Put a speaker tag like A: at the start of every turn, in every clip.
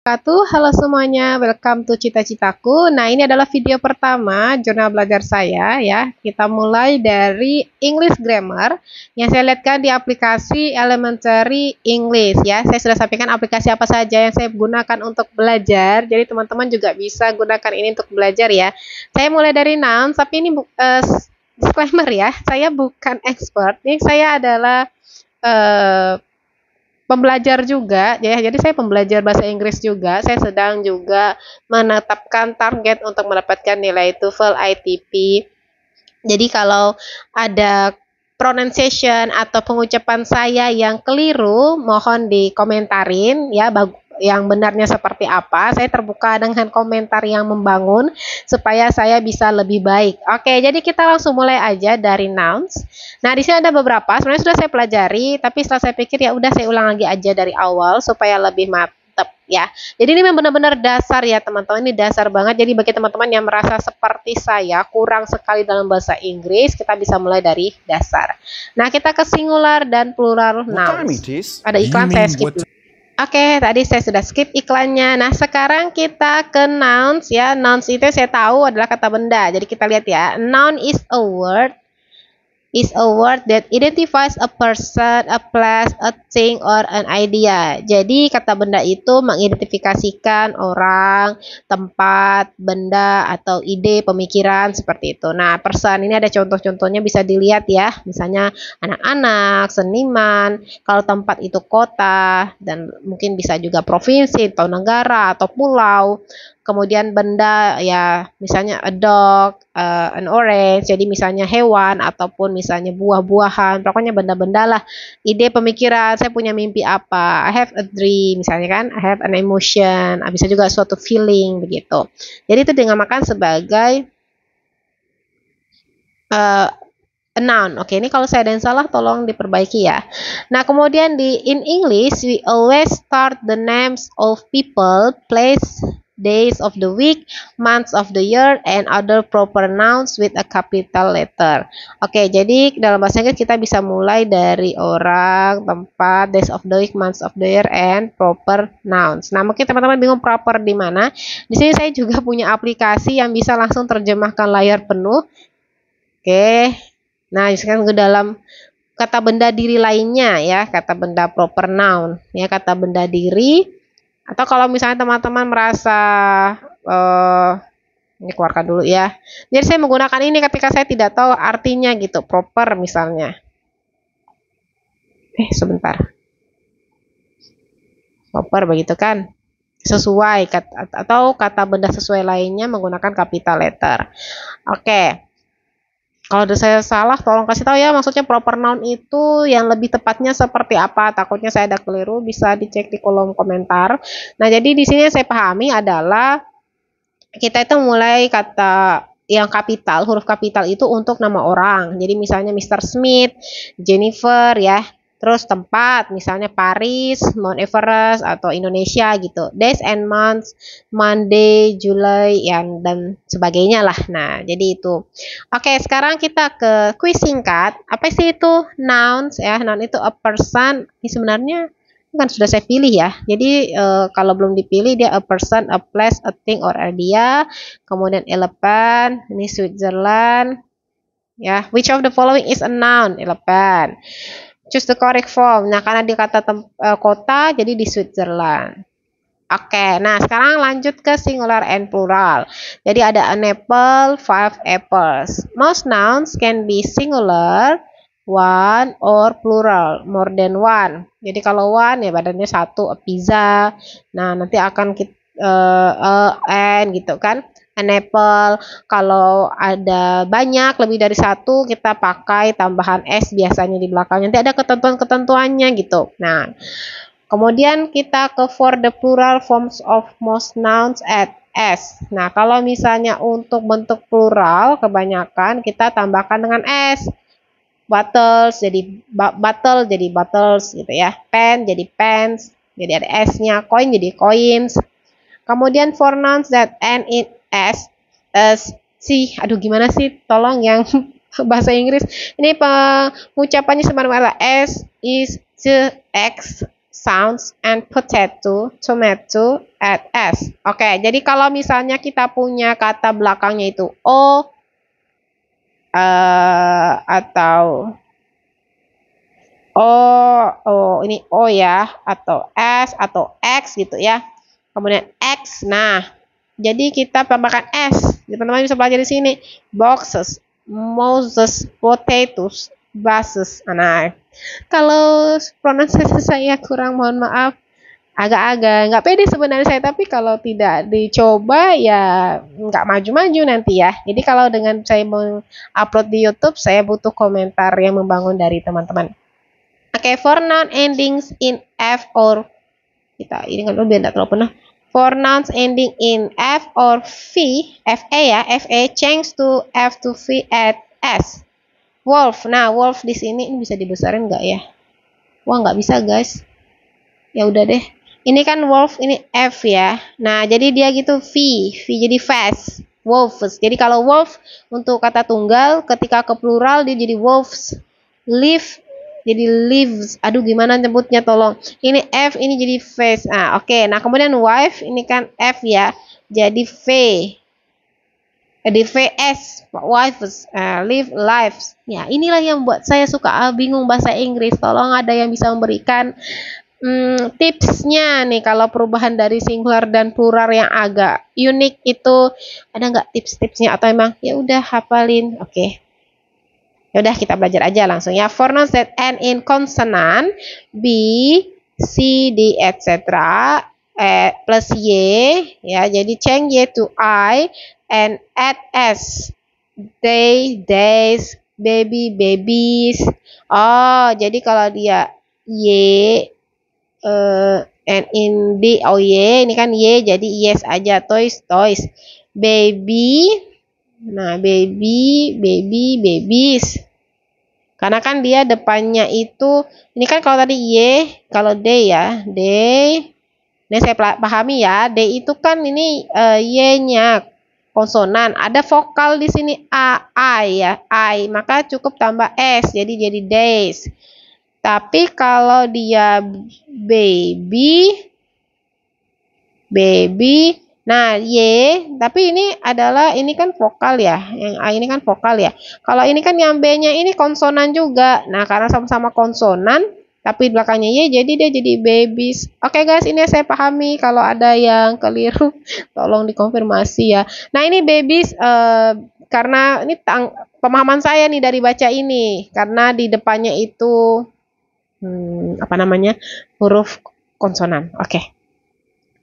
A: Halo semuanya, welcome to Cita-Citaku. Nah, ini adalah video pertama jurnal belajar saya ya. Kita mulai dari English Grammar yang saya lihatkan di aplikasi Elementary English ya. Saya sudah sampaikan aplikasi apa saja yang saya gunakan untuk belajar. Jadi teman-teman juga bisa gunakan ini untuk belajar ya. Saya mulai dari nouns, tapi ini disclaimer ya. Saya bukan expert. Ini saya adalah pembelajar juga ya, jadi saya pembelajar bahasa Inggris juga. Saya sedang juga menetapkan target untuk mendapatkan nilai TOEFL ITP. Jadi kalau ada pronunciation atau pengucapan saya yang keliru, mohon dikomentarin ya, yang benarnya seperti apa. Saya terbuka dengan komentar yang membangun supaya saya bisa lebih baik. Oke, jadi kita langsung mulai aja dari nouns. Nah, di sini ada beberapa. Sebenarnya sudah saya pelajari, tapi setelah saya pikir ya udah saya ulang lagi aja dari awal supaya lebih mantap ya. Jadi ini benar-benar dasar ya teman-teman. Ini dasar banget. Jadi bagi teman-teman yang merasa seperti saya kurang sekali dalam bahasa Inggris, kita bisa mulai dari dasar. Nah, kita ke singular dan plural nouns. Ada iklan, saya skip. Oke, tadi saya sudah skip iklannya. Nah, sekarang kita ke nouns ya. Nouns itu saya tahu adalah kata benda. Jadi kita lihat ya. Noun is a word that identifies a person, a place, a thing, or an idea. Jadi kata benda itu mengidentifikasikan orang, tempat, benda, atau ide, pemikiran seperti itu. Nah, person ini ada contoh-contohnya bisa dilihat ya. Misalnya anak-anak, seniman, kalau tempat itu kota, dan mungkin bisa juga provinsi, atau negara, atau pulau. Kemudian benda ya misalnya a dog, an orange, jadi misalnya hewan ataupun misalnya buah-buahan, pokoknya benda-benda lah. Ide, pemikiran, saya punya mimpi apa, I have a dream misalnya kan, I have an emotion, bisa juga suatu feeling begitu. Jadi itu dinamakan sebagai a noun. Oke, ini kalau saya ada yang salah tolong diperbaiki ya. Nah, kemudian in English we always start the names of people, place, days of the week, months of the year, and other proper nouns with a capital letter. Oke, jadi dalam bahasa Inggris kita bisa mulai dari orang, tempat, days of the week, months of the year, and proper nouns. Nah, mungkin teman-teman bingung proper di mana. Di sini saya juga punya aplikasi yang bisa langsung terjemahkan layar penuh. Oke, nah sekarang ke dalam kata benda diri lainnya ya, kata benda proper noun ya, kata benda diri. Atau kalau misalnya teman-teman merasa ini keluarkan dulu ya. Jadi saya menggunakan ini ketika saya tidak tahu artinya gitu, proper misalnya. Sebentar. Proper begitu kan? Sesuai atau kata benda sesuai lainnya menggunakan capital letter. Oke. Kalau ada saya salah, tolong kasih tahu ya. Maksudnya proper noun itu yang lebih tepatnya seperti apa? Takutnya saya ada keliru, bisa dicek di kolom komentar. Nah, jadi di sini yang saya pahami adalah kita itu mulai kata yang kapital, huruf kapital itu untuk nama orang. Jadi misalnya Mr. Smith, Jennifer ya. Terus tempat, misalnya Paris, Mount Everest, atau Indonesia gitu. Days and months, Monday, July, dan sebagainya lah. Nah, jadi itu. Oke, sekarang kita ke kuis singkat. Apa sih itu nouns ya? Noun itu a person. Ini sebenarnya kan sudah saya pilih ya. Jadi kalau belum dipilih dia a person, a place, a thing, or idea. Kemudian elephant, ini Switzerland. Ya, which of the following is a noun? Elephant. Choose the correct form. Nah, karena di kata kota, jadi di Switzerland. Oke, nah sekarang lanjut ke singular and plural. Jadi ada an apple, 5 apples. Most nouns can be singular, one, or plural, more than one. Jadi kalau one ya badannya satu, a pizza. Nah, nanti akan kita and gitu kan. An apple, kalau ada banyak lebih dari satu kita pakai tambahan s biasanya di belakang. Nanti ada ketentuan-ketentuannya gitu. Nah, kemudian kita ke for the plural forms of most nouns add s. Nah, kalau misalnya untuk bentuk plural kebanyakan kita tambahkan dengan s. Bottles jadi bottle jadi bottles gitu ya. Pen jadi pens, jadi ada s-nya. Coin jadi coins. Kemudian for nouns that end in s, aduh gimana sih? Tolong yang bahasa Inggris. Ini pengucapannya sebenarnya s, is, x, sounds and potato, tomato, add s. Oke, jadi kalau misalnya kita punya kata belakangnya itu o atau ini o ya, atau s atau x gitu ya. Kemudian x. Nah, jadi kita tambahkan s. Teman-teman bisa belajar di sini. Boxes, Moses, potatoes, buses. Nah, kalau pronunciasi saya kurang, mohon maaf. Agak-agak nggak pede sebenarnya saya, tapi kalau tidak dicoba ya nggak maju-maju nanti ya. Jadi kalau dengan saya mau upload di YouTube, saya butuh komentar yang membangun dari teman-teman. Oke, for noun endings in f or kita ini kan biar tidak terlalu penuh. For nouns ending in f or v, fa ya, fa change to f to v at s. Wolf. Nah, wolf di sini ini bisa dibesarin nggak ya? Wah, nggak bisa guys. Ya udah deh. Ini kan wolf, ini f ya. Nah, jadi dia gitu v jadi fast. Wolves. Jadi kalau wolf untuk kata tunggal, ketika ke plural dia jadi wolves. Live jadi lives. Aduh, gimana nyebutnya tolong. Ini f, ini jadi face. Ah, oke. Nah, kemudian wife ini kan f ya. Jadi v. Jadi vs, wives, live lives. Ya, inilah yang buat saya suka bingung bahasa Inggris. Tolong ada yang bisa memberikan tipsnya nih kalau perubahan dari singular dan plural yang agak unik itu, ada nggak tips-tipsnya atau emang ya udah hafalin? Oke. Ya udah kita belajar aja langsung ya. For nouns that end in consonant b, c, d, etc. Plus y ya. Jadi change y to I and add s. Day, days, baby, babies. Oh, jadi kalau dia y and in d, oh y, ini kan y jadi yes aja. Toys, toys. Baby. Nah, baby, baby, babies. Karena kan dia depannya itu, ini kan kalau tadi y, kalau day ya, day. Ini saya pahami ya, day itu kan ini y-nya konsonan, ada vokal di sini a, I ya, I, maka cukup tambah s, jadi days. Tapi kalau dia baby, nah y, tapi ini adalah, ini kan vokal ya, yang a ini kan vokal ya. Kalau ini kan yang b-nya ini konsonan juga. Nah, karena sama-sama konsonan, tapi belakangnya y, jadi dia jadi babies. Oke guys, ini saya pahami. Kalau ada yang keliru, tolong dikonfirmasi ya. Nah, ini babies karena ini pemahaman saya nih dari baca ini, karena di depannya itu apa namanya, huruf konsonan. Oke.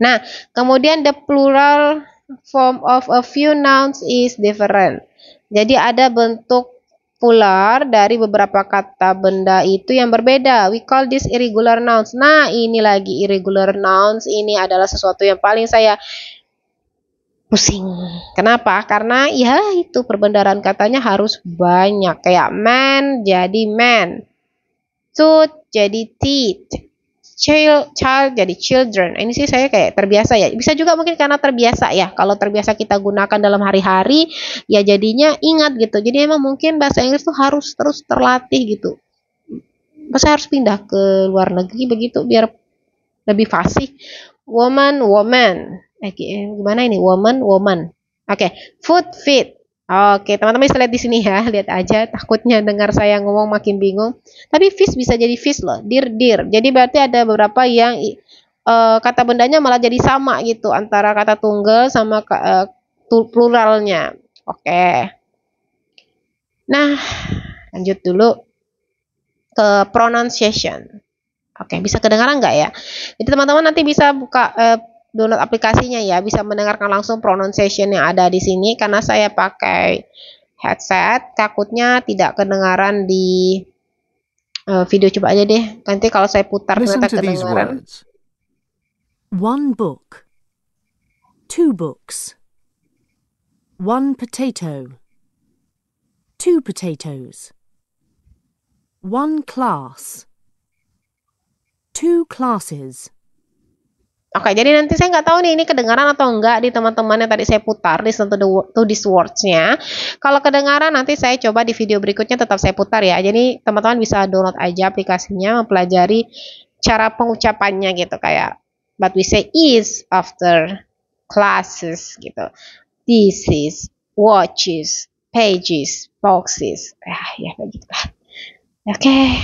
A: Nah, kemudian the plural form of a few nouns is different. Jadi ada bentuk plural dari beberapa kata benda itu yang berbeda. We call this irregular nouns. Nah, ini lagi irregular nouns. Ini adalah sesuatu yang paling saya pusing. Kenapa? Karena ya itu perbendaharaan katanya harus banyak. Kayak man jadi man. Tooth jadi teeth. Child jadi children. Ini sih saya kayak terbiasa ya. Bisa juga mungkin karena terbiasa ya. Kalau terbiasa kita gunakan dalam hari-hari, ya jadinya ingat gitu. Jadi emang mungkin bahasa Inggris tuh harus terus terlatih gitu. Saya harus pindah ke luar negeri begitu biar lebih fasih. Woman, woman. Gimana ini? Woman, woman. Oke, food, feed. Oke, teman-teman bisa lihat di sini ya, lihat aja. Takutnya dengar saya ngomong makin bingung. Tapi fish bisa jadi fish loh, deer, deer. Jadi berarti ada beberapa yang kata bendanya malah jadi sama gitu antara kata tunggal sama pluralnya. Oke. Nah, lanjut dulu ke pronunciation. Oke, bisa kedengaran nggak ya? Jadi teman-teman nanti bisa buka download aplikasinya ya, bisa mendengarkan langsung pronunciation yang ada di sini. Karena saya pakai headset, takutnya tidak kedengaran di video. Coba aja deh, nanti kalau saya putar ternyata kedengaran.
B: One book, two books, one potato, two potatoes, one class, two classes.
A: Oke, jadi nanti saya nggak tahu nih ini kedengaran atau enggak di teman-teman yang tadi saya putar listen to these words-nya. Kalau kedengaran nanti saya coba di video berikutnya tetap saya putar ya. Jadi teman-teman bisa download aja aplikasinya, mempelajari cara pengucapannya gitu, kayak but we say is after classes gitu. This is, watches, pages, boxes. Ya begitu. Oke.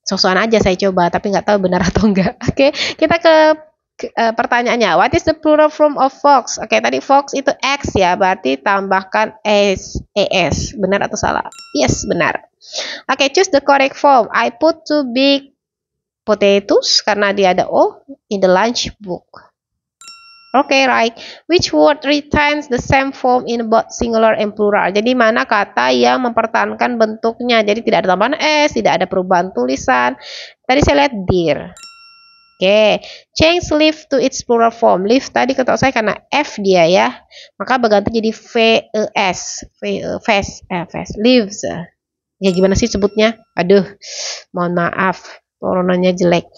A: So-soan aja saya coba, tapi nggak tahu benar atau enggak. Oke, kita ke pertanyaannya. What is the plural form of fox? Oke, tadi fox itu X ya, berarti tambahkan ES. Benar atau salah? Yes, benar. Oke, choose the correct form. I put 2 big potatoes karena dia ada O in the lunch book. Oke, right. Which word retains the same form in both singular and plural? Jadi mana kata yang mempertahankan bentuknya? Jadi tidak ada tambahan S, tidak ada perubahan tulisan. Tadi saya lihat dear. Oke, change live to its plural form. Live tadi kata saya karena F dia ya, maka berganti jadi VES. VES. Lives. Ya gimana sih sebutnya? Aduh, mohon maaf, turunan-nya jelek.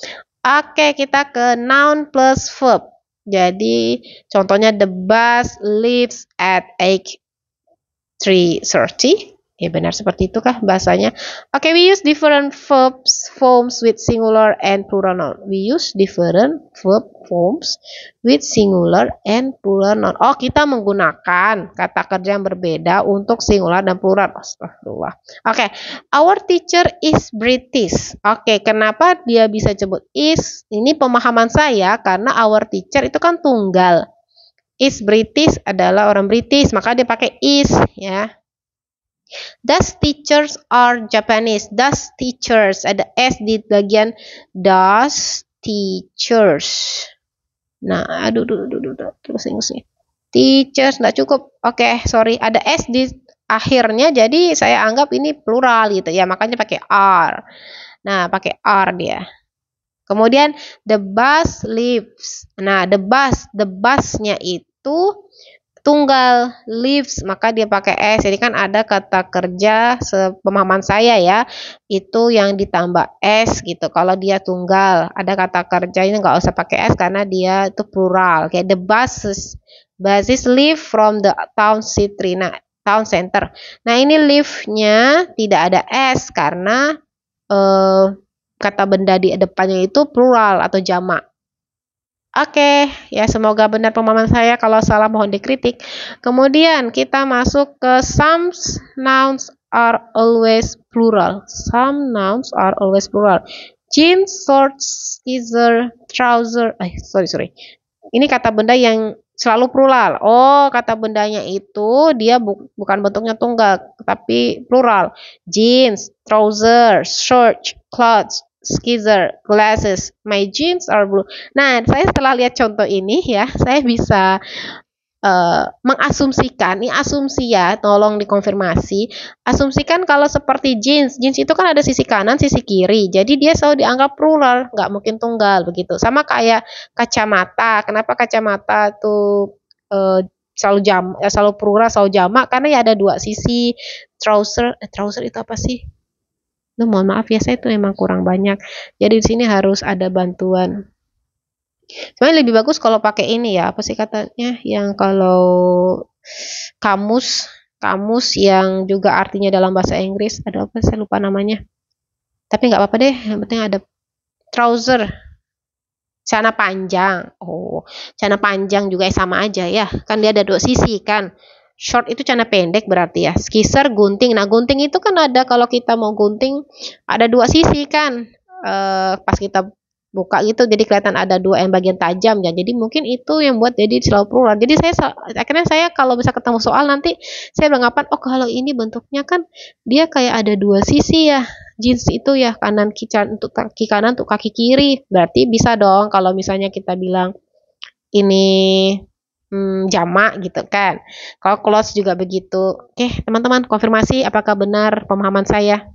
A: Oke, kita ke noun plus verb. Jadi contohnya the bus leaves at 3:30. Ya benar seperti itu kah bahasanya? Oke, we use different verbs forms with singular and plural noun. We use different verb forms with singular and plural noun. Oh, kita menggunakan kata kerja yang berbeda untuk singular dan plural. Astagfirullah. Oke, our teacher is British. Oke, kenapa dia bisa sebut is? Ini pemahaman saya karena our teacher itu kan tunggal. Is British adalah orang British, maka dia pakai is ya. Does teachers are Japanese? Does teachers ada S di bagian does teachers. Nah, aduh terus sih. Teachers nggak cukup. Oke, sorry, ada S di akhirnya, jadi saya anggap ini plural gitu ya, makanya pakai are. Nah, pakai are dia. Kemudian the bus leaves. Nah, the busnya itu tunggal, leaves, maka dia pakai S. Jadi kan ada kata kerja sepemahaman saya ya, itu yang ditambah S gitu. Kalau dia tunggal, ada kata kerja ini nggak usah pakai S karena dia itu plural. Kayak the buses leave from the town center. Town center. Nah ini leave-nya tidak ada S karena kata benda di depannya itu plural atau jamak. Oke, ya semoga benar pemahaman saya. Kalau salah mohon dikritik. Kemudian kita masuk ke some nouns are always plural. Some nouns are always plural. Jeans, shorts, skizzer, trouser. Sorry. Ini kata benda yang selalu plural. Oh, kata bendanya itu dia bukan bentuknya tunggal, tapi plural. Jeans, trouser, shorts, clothes, skizzer, glasses, my jeans are blue. Nah, saya setelah lihat contoh ini ya, saya bisa mengasumsikan, ini asumsi ya, tolong dikonfirmasi. Asumsikan kalau seperti jeans itu kan ada sisi kanan, sisi kiri. Jadi dia selalu dianggap plural, nggak mungkin tunggal begitu. Sama kayak kacamata. Kenapa kacamata tuh selalu plural, selalu jamak? Karena ya ada dua sisi. Trouser itu apa sih? Mohon maaf ya, saya itu memang kurang banyak. Jadi di sini harus ada bantuan. Sebenarnya lebih bagus kalau pakai ini ya, apa sih katanya? Yang kalau kamus yang juga artinya dalam bahasa Inggris, ada apa? Saya lupa namanya. Tapi nggak apa-apa deh, yang penting ada trouser. Celana panjang. Oh, celana panjang juga sama aja ya. Kan dia ada dua sisi kan. Short itu celana pendek berarti ya. Skizzer gunting. Nah, gunting itu kan ada kalau kita mau gunting ada dua sisi kan. Pas kita buka gitu jadi kelihatan ada dua yang bagian tajam ya. Jadi mungkin itu yang buat jadi selalu plural. Jadi akhirnya saya kalau bisa ketemu soal nanti saya beranggapan oh kalau ini bentuknya kan dia kayak ada dua sisi ya. Jeans itu ya kanan untuk kaki kanan untuk kaki kiri. Berarti bisa dong kalau misalnya kita bilang ini jamak gitu kan. Kalau clothes juga begitu. Oke, teman-teman konfirmasi apakah benar pemahaman saya?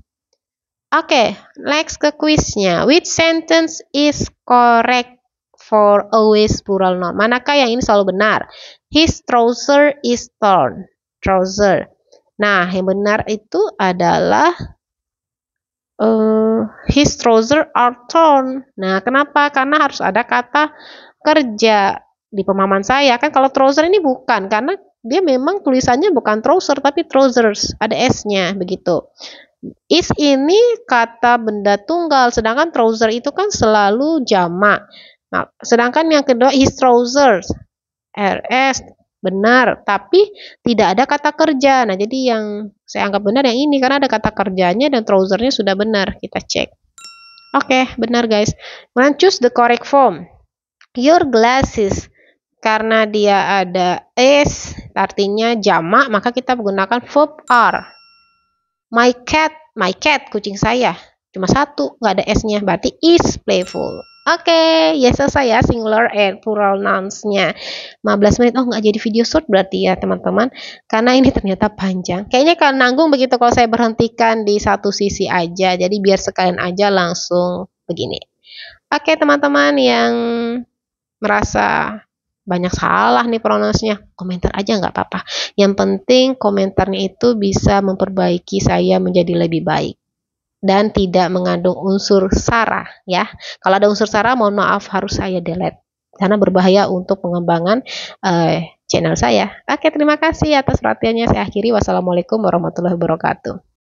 A: Oke, next ke quiznya. Which sentence is correct for always plural noun? Manakah yang ini selalu benar? His trouser is torn. Trouser. Nah, yang benar itu adalah his trouser are torn. Nah, kenapa? Karena harus ada kata kerja di pemahaman saya. Kan kalau trouser ini bukan, karena dia memang tulisannya bukan trouser tapi trousers, ada S-nya begitu. Is ini kata benda tunggal, sedangkan trouser itu kan selalu jamak. Nah, sedangkan yang kedua his trousers, RS benar, tapi tidak ada kata kerja. Nah, jadi yang saya anggap benar yang ini karena ada kata kerjanya dan trousernya sudah benar. Kita cek. Oke, benar guys. Kemudian choose the correct form. Your glasses. Karena dia ada is, artinya jamak, maka kita menggunakan verb are. My cat, kucing saya. Cuma satu, nggak ada s-nya, berarti is playful. Oke, ya selesai ya singular and plural nouns-nya. 15 menit, oh nggak jadi video short berarti ya teman-teman. Karena ini ternyata panjang. Kayaknya kalau nanggung begitu kalau saya berhentikan di satu sisi aja. Jadi biar sekalian aja langsung begini. Oke teman-teman yang merasa banyak salah nih pronounce-nya, komentar aja nggak apa-apa. Yang penting komentarnya itu bisa memperbaiki saya menjadi lebih baik dan tidak mengandung unsur sara ya. Kalau ada unsur sara mohon maaf harus saya delete karena berbahaya untuk pengembangan channel saya. Oke, terima kasih atas perhatiannya. Saya akhiri. Wassalamualaikum warahmatullahi wabarakatuh.